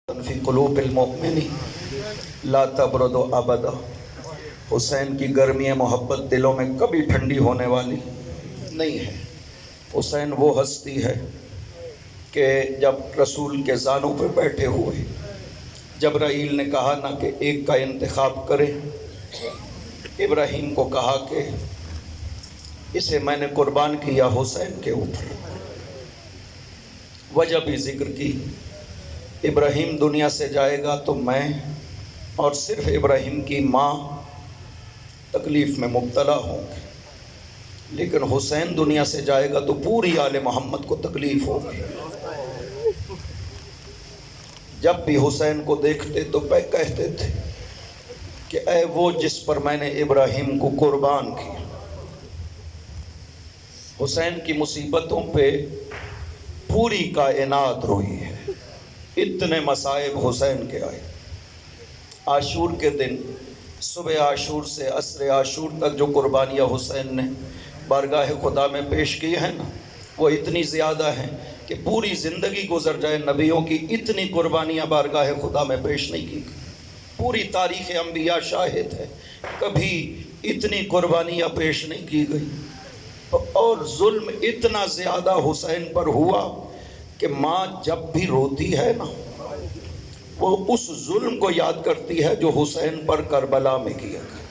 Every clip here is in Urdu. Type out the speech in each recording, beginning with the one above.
فی قلوب المؤمن لا تبرد ابدا۔ حسین کی گرمی محبت دلوں میں کبھی ٹھنڈی ہونے والی نہیں ہے۔ حسین وہ ہستی ہے کہ جب رسول کے زانوں پہ بیٹھے ہوئے جبرائیل نے کہا نہ کہ ایک کا انتخاب کرے، ابراہیم کو کہا کہ اسے میں نے قربان کیا حسین کے اوپر، وجہ بھی ذکر کی۔ ابراہیم دنیا سے جائے گا تو میں اور صرف ابراہیم کی ماں تکلیف میں مبتلا ہوں گے، لیکن حسین دنیا سے جائے گا تو پوری آل محمد کو تکلیف ہوگی۔ جب بھی حسین کو دیکھتے تو کہتے تھے کہ اے وہ جس پر میں نے ابراہیم کو قربان کیا۔ حسین کی مصیبتوں پہ پوری کائنات روئی ہے، اتنے مصائب حسین کے آئے۔ عاشور کے دن صبح عاشور سے عصر عاشور تک جو قربانیاں حسین نے بارگاہ خدا میں پیش کی ہیں نا، وہ اتنی زیادہ ہیں کہ پوری زندگی گزر جائے نبیوں کی اتنی قربانیاں بارگاہ خدا میں پیش نہیں کی۔ پوری تاریخ انبیاء شاہد ہے، کبھی اتنی قربانیاں پیش نہیں کی گئی۔ اور ظلم اتنا زیادہ حسین پر ہوا کہ ماں جب بھی روتی ہے نا، وہ اس ظلم کو یاد کرتی ہے جو حسین پر کربلا میں کیا گیا۔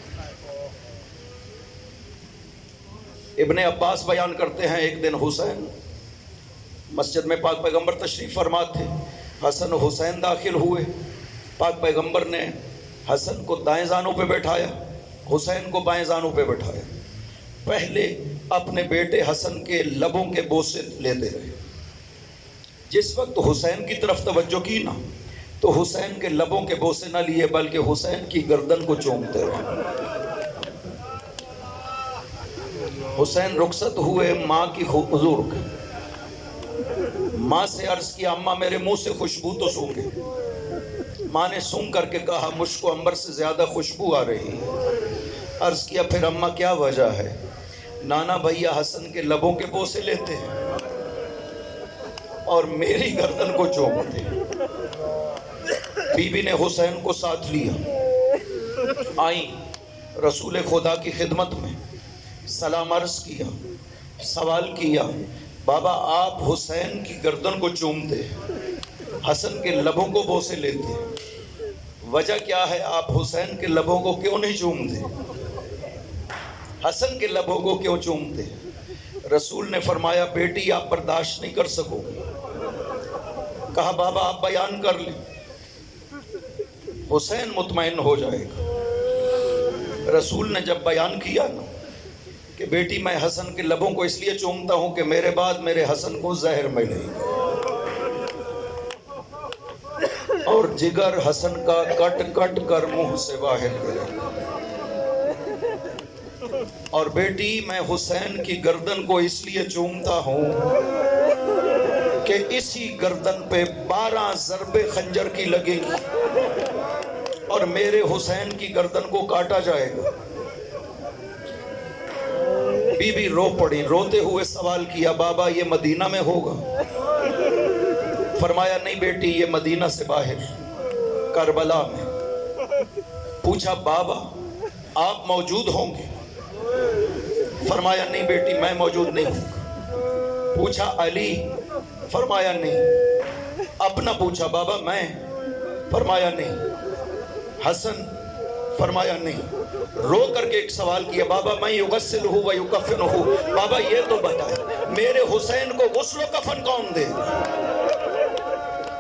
ابن عباس بیان کرتے ہیں ایک دن حسین مسجد میں پاک پیغمبر تشریف فرما تھے، حسن و حسین داخل ہوئے، پاک پیغمبر نے حسن کو دائیں زانوں پہ بٹھایا، حسین کو بائیں زانوں پہ بٹھایا۔ پہلے اپنے بیٹے حسن کے لبوں کے بوسے لیتے رہے، جس وقت حسین کی طرف توجہ کی نا تو حسین کے لبوں کے بوسے نہ لیے بلکہ حسین کی گردن کو چومتے رہے۔ حسین رخصت ہوئے ماں کی حضور کے، ماں سے عرض کیا اماں میرے منہ سے خوشبو تو سونگے۔ ماں نے سونگ کر کے کہا مجھ کو عنبر سے زیادہ خوشبو آ رہی ہے۔ عرض کیا پھر اماں کیا وجہ ہے؟ نانا بھیا حسن کے لبوں کے بوسے لیتے ہیں اور میری گردن کو چومتے ہیں۔ بی بی نے حسین کو ساتھ لیا، آئیں رسول خدا کی خدمت میں، سلام عرض کیا، سوال کیا بابا آپ حسین کی گردن کو چومتے حسن کے لبوں کو بوسے لیتے، وجہ کیا ہے؟ آپ حسین کے لبوں کو کیوں نہیں چومتے؟ حسن کے لبوں کو کیوں چومتے؟ رسول نے فرمایا بیٹی آپ برداشت نہیں کر سکو گے۔ کہا بابا آپ بیان کر لیں، حسین مطمئن ہو جائے گا۔ رسول نے جب بیان کیا نا کہ بیٹی میں حسن کے لبوں کو اس لیے چومتا ہوں کہ میرے بعد میرے حسن کو زہر ملے اور جگر حسن کا کٹ کٹ کر منہ سے باہر کرے، اور بیٹی میں حسین کی گردن کو اس لیے چومتا ہوں کہ اسی گردن پہ 12 ضربے خنجر کی لگیں گی اور میرے حسین کی گردن کو کاٹا جائے گا۔ بی بی رو پڑی، روتے ہوئے سوال کیا بابا یہ مدینہ میں ہوگا؟ فرمایا نہیں بیٹی یہ مدینہ سے باہر کربلا میں۔ پوچھا بابا آپ موجود ہوں گے؟ فرمایا نہیں بیٹی میں موجود نہیں ہوں۔ پوچھا علی؟ فرمایا نہیں۔ اپنا پوچھا بابا میں؟ فرمایا نہیں۔ حسن؟ فرمایا نہیں۔ رو کر کے ایک سوال کیا بابا میں یغسلہ و یکفنہ، بابا یہ تو بتائے میرے حسین کو غسل و کفن کون دے؟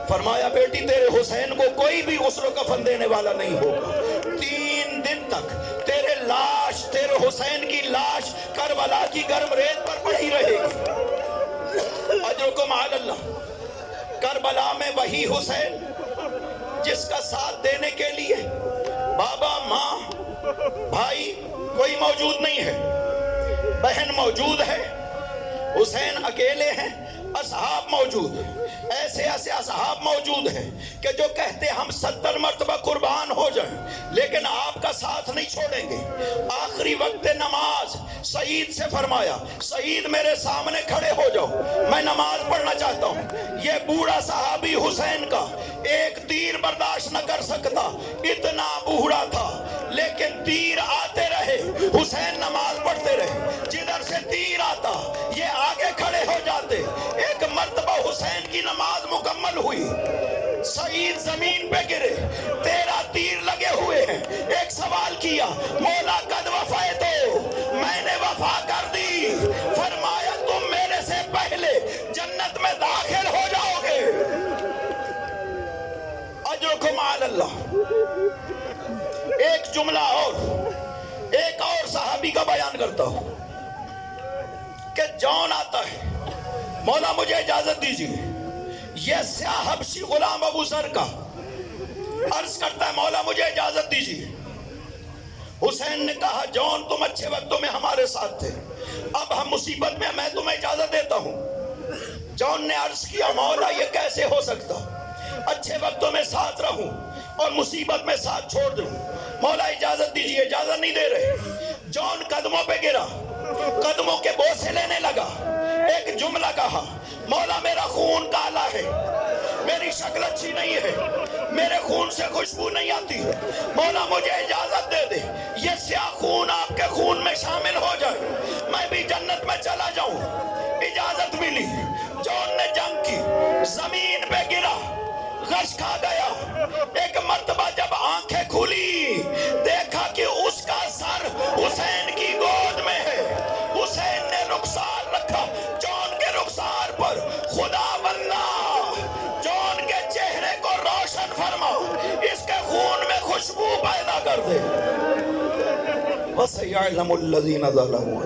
فرمایا بیٹی تیرے حسین کو کوئی بھی غسل و کفن دینے والا نہیں ہوگا۔ 3 دن تک تیرے حسین کی لاش کربلا کی گرم ریت پر پڑی رہے گی۔ اجرکم علی اللہ۔ کربلا میں وہی حسین جس کا ساتھ دینے کے لیے بابا ماں بھائی کوئی موجود نہیں ہے، بہن موجود ہے، حسین اکیلے ہیں، اصحاب موجود ہیں، ایسے اصحاب موجود ہیں کہ جو کہتے ہم 70 مرتبہ قربان ہو جائیں لیکن آپ کا ساتھ نہیں چھوڑیں گے۔ آخری وقت نماز سعید سے فرمایا سعید میرے سامنے کھڑے ہو جاؤ میں نماز پڑھنا چاہتا ہوں۔ یہ بوڑھا صحابی حسین کا ایک تیر برداشت نہ کر سکتا، اتنا بوڑھا تھا، لیکن تیر آتے رہے، حسین نماز پڑھتے رہے، جدھر سے تیر آتا یہ آگے کھڑے ہو جاتے۔ ایک مرتبہ حسین کی نماز مکمل ہوئی، سعید زمین پہ گرے، 13 تیر لگے ہوئے ہیں۔ ایک سوال کیا، مولا قد وفیتو، میں نے وفا کر دی۔ فرمایا تم میرے سے پہلے جنت میں داخل ہو جاؤ گے، اجرکم علی اللہ۔ ایک جملہ اور، ایک اور صحابی کا بیان کرتا ہوں کہ جون آتا ہے، مولا مجھے اجازت دیجیے۔ یہ سیاہ حبشی غلام ابو ذر کا عرض کرتا ہے، مولا مجھے اجازت دیجیے۔ حسین نے کہا جون تم اچھے وقتوں میں ہمارے ساتھ تھے، اب ہم مصیبت میں، میں تمہیں اجازت دیتا ہوں۔ جون نے عرض کیا مولا یہ کیسے ہو سکتا، اچھے وقتوں میں ساتھ رہوں اور مصیبت میں ساتھ چھوڑ دوں؟ مولا اجازت دیجیے۔ اجازت نہیں دے رہے۔ جون قدموں پہ گرا، قدموں کے بوسے لینے لگا، ایک جملہ کہا، مولا میرا خون کالا ہے، میری شکل اچھی نہیں ہے، میرے خون سے خوشبو نہیں آتی، مولا مجھے اجازت دے دے، یہ سیاہ خون آپ کے خون میں شامل ہو جائے، میں بھی جنت میں چلا جاؤں۔ اجازت ملی۔ جون نے جنگ کی، زمین پہ گرا، غش کھا گیا۔ ایک مرتبہ جب آنکھیں کھلی، دیکھا کہ اس کا سر حسین کی گود میں ہے۔ حسین نے رخسار رکھا، جون کے رخسار پر، خدا واللہ جون کے چہرے کو روشن فرما، اس کے خون میں خوشبو پیدا کر دے۔ وَسَيَعْلَمُ الَّذِينَ ظَلَمُوا